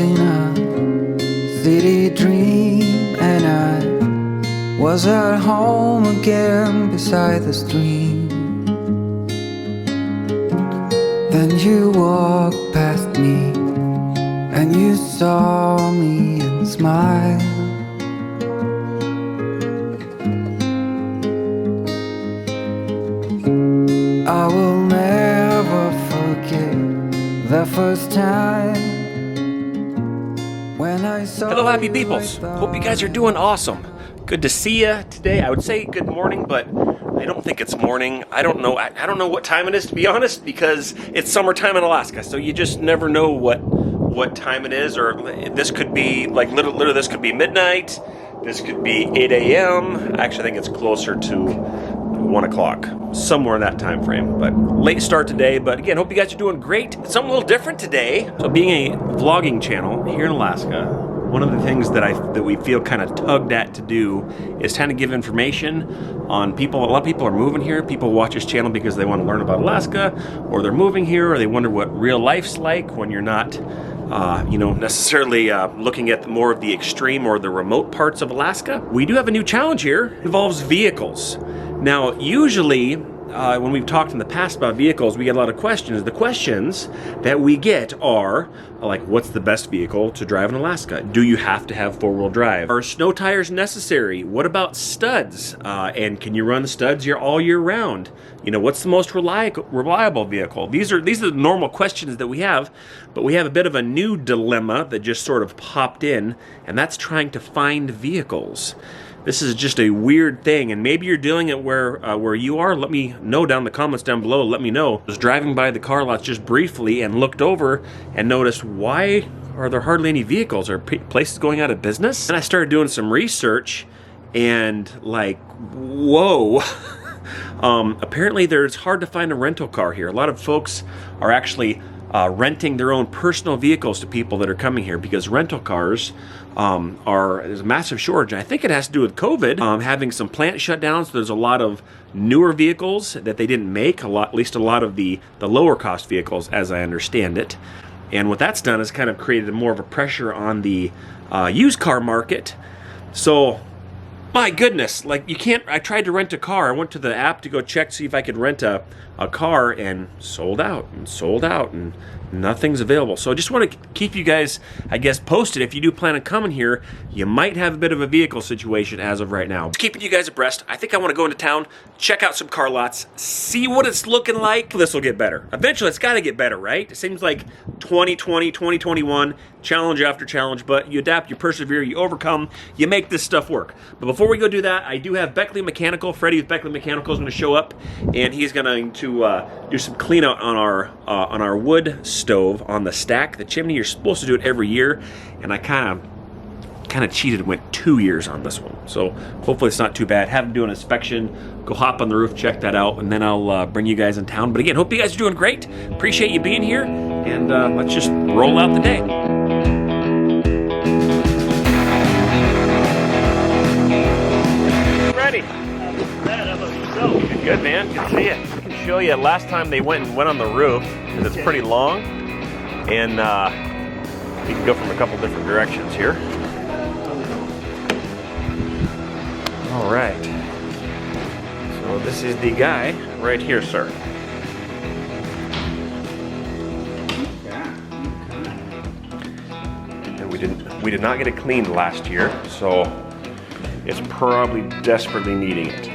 in a city dream, and I was at home again beside the stream. Then you walked past me, and you saw me and smiled. I will never forget the first time when I saw. Hello, happy peoples. Hope you guys are doing awesome. Good to see you today. I would say good morning, but I don't think it's morning. I don't know. I don't know what time it is, to be honest, because it's summertime in Alaska, so you just never know what time it is. Or this could be like literally this could be midnight. This could be 8 a.m. I actually think it's closer to 1 o'clock, somewhere in that time frame. But late start today. But again, hope you guys are doing great. It's something a little different today. So being a vlogging channel here in Alaska, one of the things that we feel kind of tugged at to do is kind of give information on people. A lot of people are moving here. People watch this channel because they want to learn about Alaska, or they're moving here, or they wonder what real life's like when you're not necessarily looking at more of the extreme or the remote parts of Alaska. We do have a new challenge here. It involves vehicles. Now, usually, when we've talked in the past about vehicles, we get a lot of questions. The questions that we get are like, what's the best vehicle to drive in Alaska? Do you have to have four-wheel drive? Are snow tires necessary? What about studs? And can you run the studs all year round? You know, what's the most reliable vehicle? These are the normal questions that we have, but we have a bit of a new dilemma that just sort of popped in, and that's trying to find vehicles. This is just a weird thing, and maybe you're dealing it where you are. Let me know down in the comments down below. Let me know. I was driving by the car lots just briefly and looked over and noticed, why are there hardly any vehicles? Are places going out of business? And I started doing some research, and like, whoa. Apparently it's hard to find a rental car here. A lot of folks are actually renting their own personal vehicles to people that are coming here, because rental cars there's a massive shortage. I think it has to do with COVID, having some plant shutdowns. There's a lot of newer vehicles that they didn't make, at least a lot of the lower cost vehicles, as I understand it. And what that's done is kind of created more of a pressure on the used car market. So, my goodness, like, you can't. I tried to rent a car. I went to the app to go check, see if I could rent a car, and sold out, and nothing's available. So I just want to keep you guys, I guess, posted. If you do plan on coming here, you might have a bit of a vehicle situation as of right now. Just keeping you guys abreast. I think I want to go into town, check out some car lots, see what it's looking like. This will get better. Eventually, it's got to get better, right? It seems like 2020, 2021, challenge after challenge, but you adapt, you persevere, you overcome, you make this stuff work. But before we go do that, I do have Beckley Mechanical. Freddie with Beckley Mechanical is going to show up, and he's going to do some clean out on our wood stove on the stack, the chimney. You're supposed to do it every year, and I kind of cheated and went 2 years on this one. So hopefully it's not too bad. Have him do an inspection, go hop on the roof, check that out, and then I'll bring you guys in town. But again, hope you guys are doing great. Appreciate you being here, and let's just roll out the day. Ready? Good, man. Good to see you. I can show you. Last time they went on the roof, because it's pretty long, and you can go from a couple different directions here. All right. So this is the guy right here, sir. And we did not get it cleaned last year, so it's probably desperately needing it.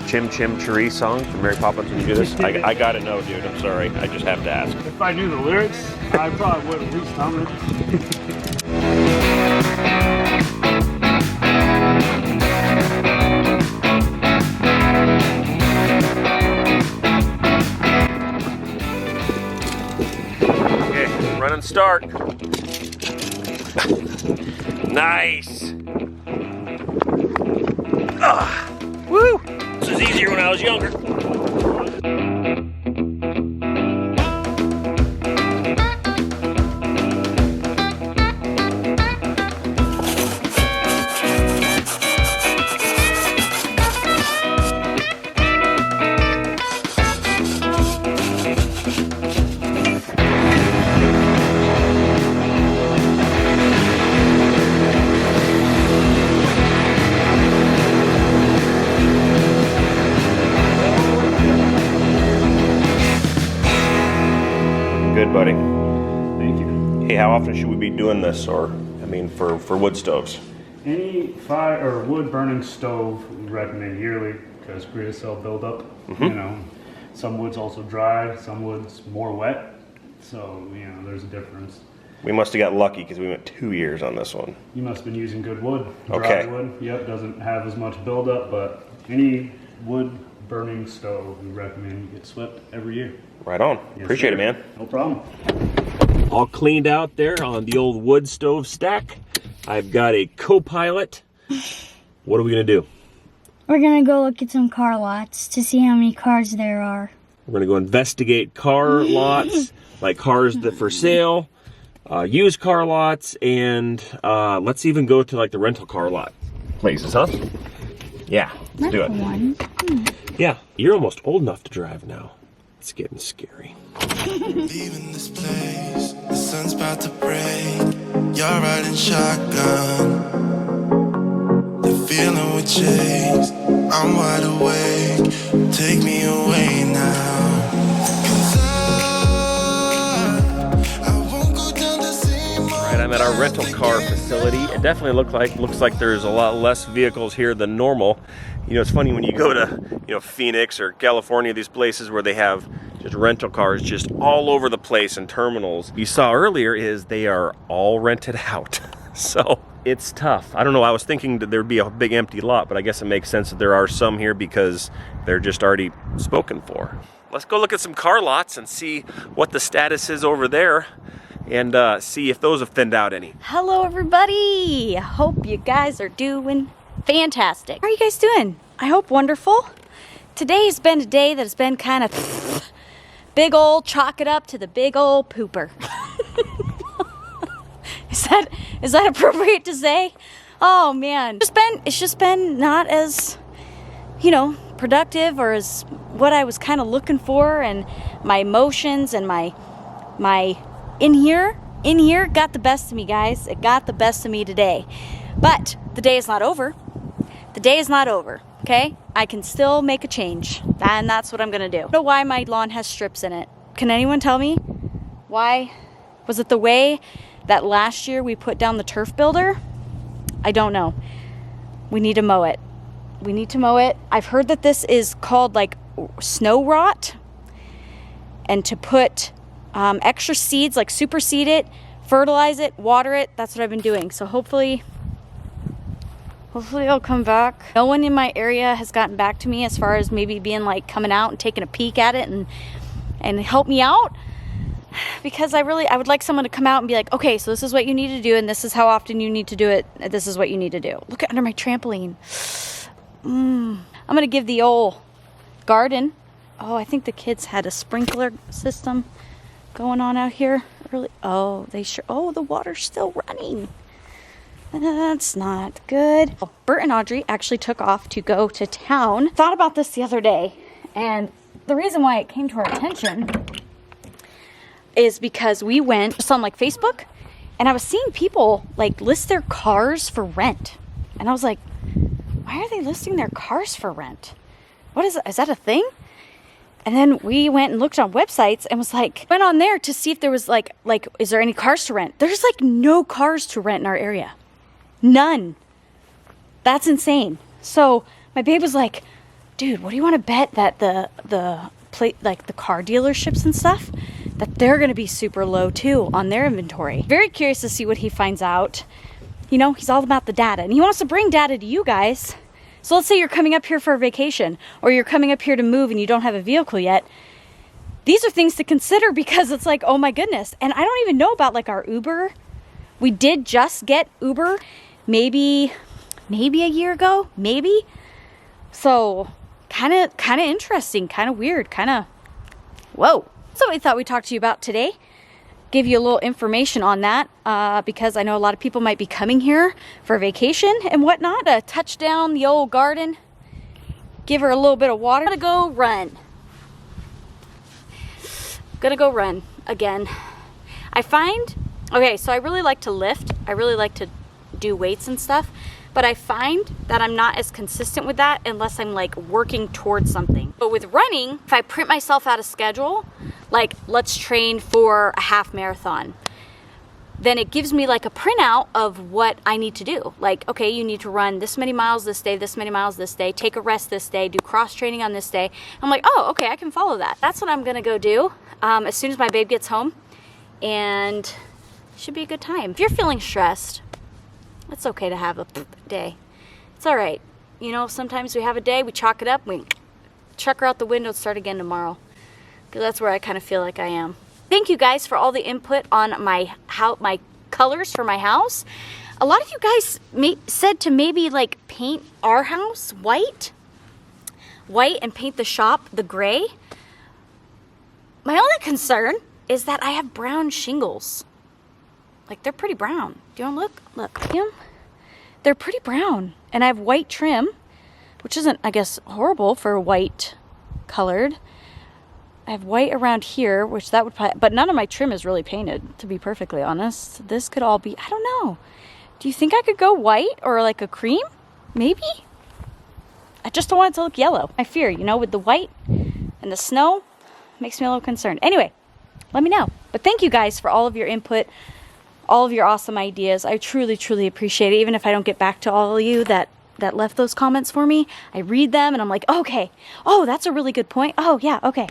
Chim Chim Cheree song from Mary Poppins. When you do this, I gotta know, dude. I'm sorry. I just have to ask. If I knew the lyrics, I probably would at least hum it. Okay, run and start. Nice. Woo! This was easier when I was younger. good, buddy. Thank you. Hey, how often should we be doing this, or, I mean, for wood stoves? Any fire or wood burning stove, we recommend yearly because creosote buildup. You know, some wood's also dry, some wood's more wet. So, you know, there's a difference. We must have got lucky because we went 2 years on this one. You must have been using good wood. Dry Okay. wood, yep, doesn't have as much buildup, but any wood burning stove, we recommend you get swept every year. Right on. Yes, Appreciate sir. it, man. No problem. All cleaned out there on the old wood stove stack. I've got a co-pilot. What are we gonna do? We're gonna go look at some car lots to see how many cars there are. We're gonna go investigate car lots, like cars that for sale, used car lots, and let's even go to like the rental car lot places, huh? Yeah, let's do it. One. Yeah, you're almost old enough to drive now. It's getting scary. Leaving this place, the sun's about to break. You're riding shotgun. The feeling we chase. I'm wide awake. Take me away now. 'Cause I won't go down the same road. Right, I'm at our rental car facility. It definitely looks like there's a lot less vehicles here than normal. You know, it's funny when you go to, you know, Phoenix or California, these places where they have just rental cars just all over the place in terminals. You saw earlier is they are all rented out. So it's tough. I don't know, I was thinking that there'd be a big empty lot, but I guess it makes sense that there are some here because they're just already spoken for. Let's go look at some car lots and see what the status is over there and see if those have thinned out any. Hello everybody! Hope you guys are doing fantastic. How are you guys doing? I hope wonderful. Today's been a day that has been kind of big old chalk it up to the big old pooper. Is that appropriate to say? Oh man, it's just been not as, you know, productive or as what I was kind of looking for, and my emotions and my in here got the best of me, guys. It got the best of me today. But the day is not over. The day is not over, okay? I can still make a change, and that's what I'm gonna do. I don't know why my lawn has strips in it. Can anyone tell me why? Was it the way that last year we put down the turf builder? I don't know. We need to mow it. We need to mow it. I've heard that this is called like snow rot, and to put extra seeds, like super seed it, fertilize it, water it. That's what I've been doing. So hopefully it'll come back. No one in my area has gotten back to me as far as maybe being like coming out and taking a peek at it and help me out, because I would like someone to come out and be like, okay, so this is what you need to do, and this is how often you need to do it. This is what you need to do. Look under my trampoline. I'm gonna give the old garden. Oh, I think the kids had a sprinkler system going on out here early. Oh, the water's still running. That's not good. Bert and Audrey actually took off to go to town. Thought about this the other day, and the reason why it came to our attention is because we went just on like Facebook, and I was seeing people like list their cars for rent, and I was like, why are they listing their cars for rent? What is that a thing? And then we went and looked on websites and went on there to see if there was like is there any cars to rent? There's like no cars to rent in our area. None. That's insane. So my babe was like, dude, what do you want to bet that the car dealerships and stuff, that they're going to be super low too on their inventory. Very curious to see what he finds out. You know, he's all about the data, and he wants to bring data to you guys. So let's say you're coming up here for a vacation, or you're coming up here to move and you don't have a vehicle yet. These are things to consider, because it's like, oh my goodness. And I don't even know about like our Uber. We did just get Uber maybe a year ago, maybe. So kind of interesting, kind of weird, kind of whoa. So we thought we'd talk to you about today, give you a little information on that, because I know a lot of people might be coming here for vacation and whatnot. Touch down the old garden, give her a little bit of water. Gonna go run again. Okay, so I really like to lift. I really like to do weights and stuff, but I find that I'm not as consistent with that unless I'm like working towards something. But with running, if I print myself out a schedule, like let's train for a half marathon, then it gives me like a printout of what I need to do. Like, okay, you need to run this many miles this day, this many miles this day, take a rest this day, do cross training on this day. I'm like, oh, okay, I can follow that. That's what I'm gonna go do as soon as my babe gets home, and it should be a good time. If you're feeling stressed, it's okay to have a day. It's all right. You know, sometimes we have a day, we chalk it up, we chuck her out the window and start again tomorrow. Because that's where I kind of feel like I am. Thank you guys for all the input on my colors for my house. A lot of you guys said to maybe like paint our house white and paint the shop the gray. My only concern is that I have brown shingles. Like, they're pretty brown. Do you want to look? Look, see them? They're pretty brown. And I have white trim, which isn't, I guess, horrible for white colored. I have white around here, which that would probably, but none of my trim is really painted, to be perfectly honest. This could all be, I don't know. Do you think I could go white or like a cream? Maybe? I just don't want it to look yellow. I fear, you know, with the white and the snow, makes me a little concerned. Anyway, let me know. But thank you guys for all of your input, all of your awesome ideas. I truly, truly appreciate it. Even if I don't get back to all of you that left those comments for me, I read them and I'm like, okay, oh, that's a really good point. Oh, yeah, okay.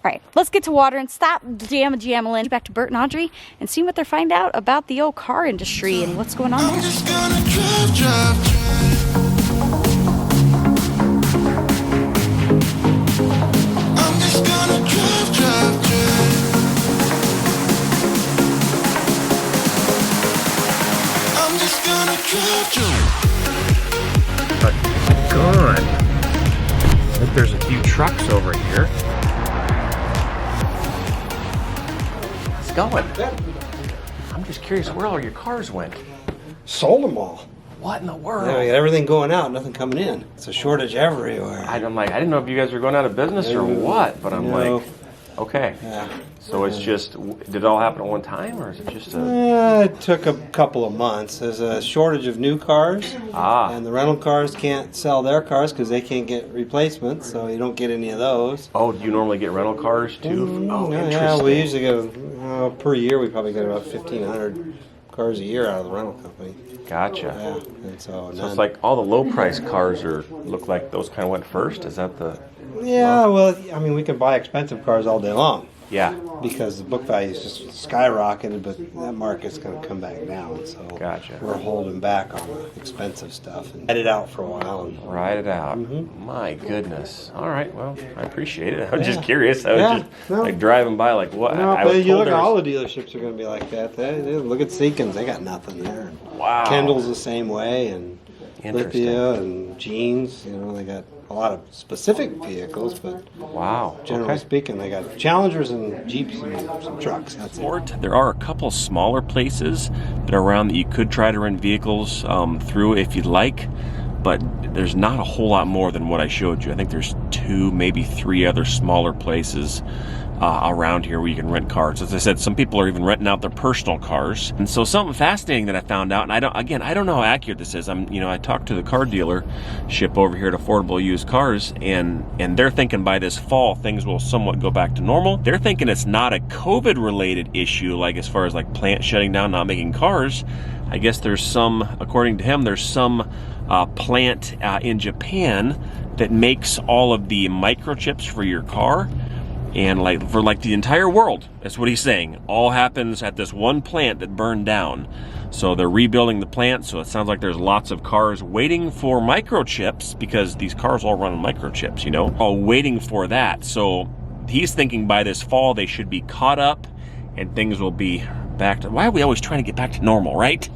All right, let's get to water and stop jamming back to Bert and Audrey and see what they're finding out about the old car industry and what's going on there. I'm just gonna drive. I'm just gonna drive. I'm just gonna drive. God. I think there's a few trucks over here. Going. I'm just curious where all your cars went. Sold them all. What in the world? Yeah, we got everything going out, nothing coming in. It's a shortage everywhere. I'm like, I didn't know if you guys were going out of business or what, but I'm like, okay. Yeah. So it's just, did it all happen at one time, or is it just a... It took a couple of months. There's a shortage of new cars, and the rental cars can't sell their cars because they can't get replacements, so you don't get any of those. Oh, do you normally get rental cars too? Oh, yeah, interesting. Yeah, we usually get, per year, we probably get about 1,500 cars a year out of the rental company. Gotcha. Yeah, and so it's like all the low-price cars look like those kind of went first. Is that the? Yeah, well, I mean, we can buy expensive cars all day long. Yeah. Because the book value is just skyrocketed, but that market's going to come back down. So gotcha. We're holding back on the expensive stuff and ride it out for a while. And ride it out. Mm-hmm. My goodness. All right. Well, I appreciate it. I was just curious. I was just like driving by, like what? No, but you look at all the dealerships are going to be like that. They look at Seekins. They got nothing there. Wow. Kendall's the same way, and Lithia and Jeans. You know, they got a lot of specific vehicles, but generally speaking, they got Challengers and Jeeps and some trucks. That's it. There are a couple smaller places that are around that you could try to rent vehicles through if you'd like, but there's not a whole lot more than what I showed you. I think there's 2, maybe 3 other smaller places around here where you can rent cars. As I said, some people are even renting out their personal cars. And so something fascinating that I found out, and I don't know how accurate this is. I talked to the car dealership over here at Affordable Used Cars, and they're thinking by this fall things will somewhat go back to normal. They're thinking it's not a COVID-related issue, like as far as like plant shutting down, not making cars. I guess there's some, according to him, there's some plant in Japan that makes all of the microchips for your car. And for the entire world, that's what he's saying, all happens at this one plant that burned down. So they're rebuilding the plant, so it sounds like there's lots of cars waiting for microchips, because these cars all run on microchips, all waiting for that. So he's thinking by this fall they should be caught up and things will be back to... Why are we always trying to get back to normal, right?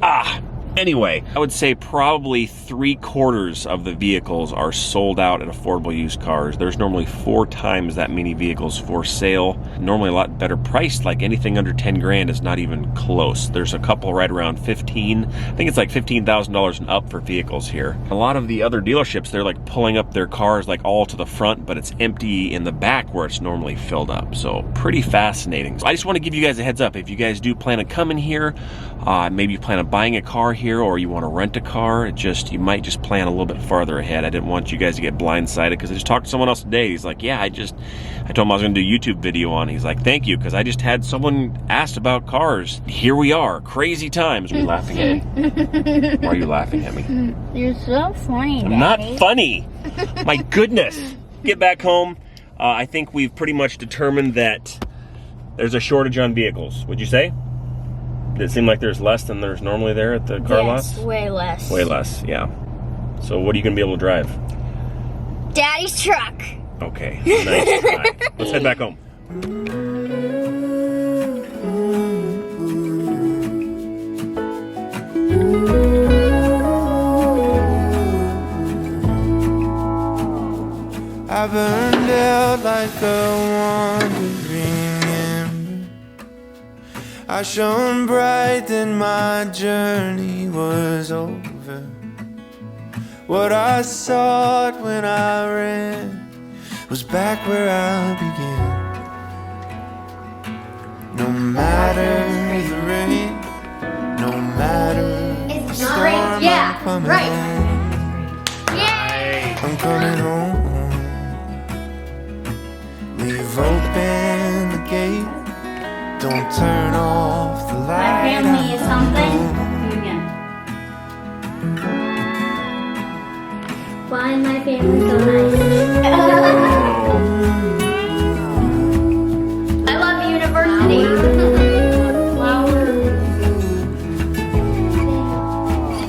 Anyway, I would say probably 3/4 of the vehicles are sold out at Affordable Used Cars. There's normally 4 times that many vehicles for sale. Normally a lot better priced, like anything under 10 grand is not even close. There's a couple right around 15. I think it's like $15,000 and up for vehicles here. A lot of the other dealerships, they're like pulling up their cars like all to the front, but it's empty in the back where it's normally filled up. So pretty fascinating. So I just want to give you guys a heads up. If you guys do plan on coming here, maybe you plan on buying a car here, or you want to rent a car, you might just plan a little bit farther ahead. I didn't want you guys to get blindsided, because I just talked to someone else today. He's like, yeah, I told him I was going to do a YouTube video on. He's like, thank you, because I just had someone asked about cars. Here we are, crazy times. Are you laughing at me? Why are you laughing at me? You're so funny, I'm not funny. My goodness. Get back home. I think we've pretty much determined that there's a shortage on vehicles. Would you say? Did it seem like there's less than there's normally there at the car lots? Yes, way less. Way less, yeah. So what are you going to be able to drive? Daddy's truck. Okay, nice try. Let's head back home. I burned out like a wandering ember. I shone bright, then my journey was over. What I sought when I ran was back where I began. No matter the rain, no matter the storm, I'm coming home. I'm coming home. Leave open the gate. Don't turn off the light. My family is something. Do it again. Why my family so nice? I love university.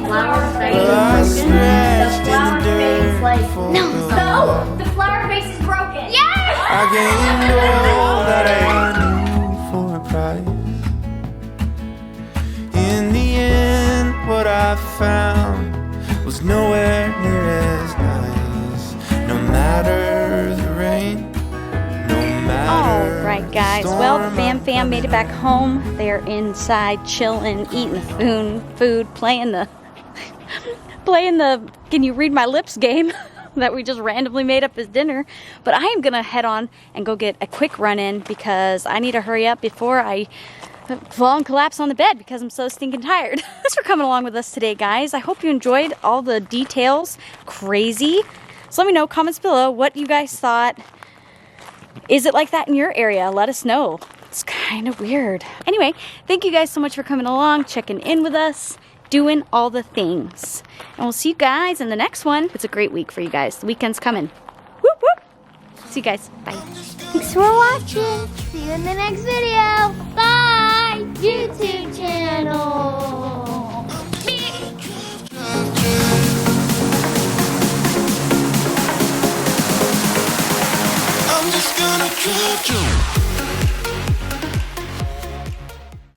Flower face. Well, I scratched in the dirt for No, the flower face is broken. Yes! I gained all that I knew for a price. In the end, what I found was nowhere near as nice. No matter the rain, no matter. All right, guys. Well, the fam made it back home. They're inside chilling, eating the food, playing the can you read my lips game that we just randomly made up as dinner. But I am gonna head on and go get a quick run in because I need to hurry up before I fall and collapse on the bed because I'm so stinking tired. Thanks for coming along with us today, guys. I hope you enjoyed all the details. Crazy. So let me know, comments below, what you guys thought. Is it like that in your area? Let us know. It's kind of weird. Anyway, thank you guys so much for coming along, checking in with us, doing all the things. And we'll see you guys in the next one. It's a great week for you guys. The weekend's coming. Whoop, whoop. See you guys. Bye. Thanks for watching. See you in the next video. Bye. YouTube channel. I'm just gonna drive you.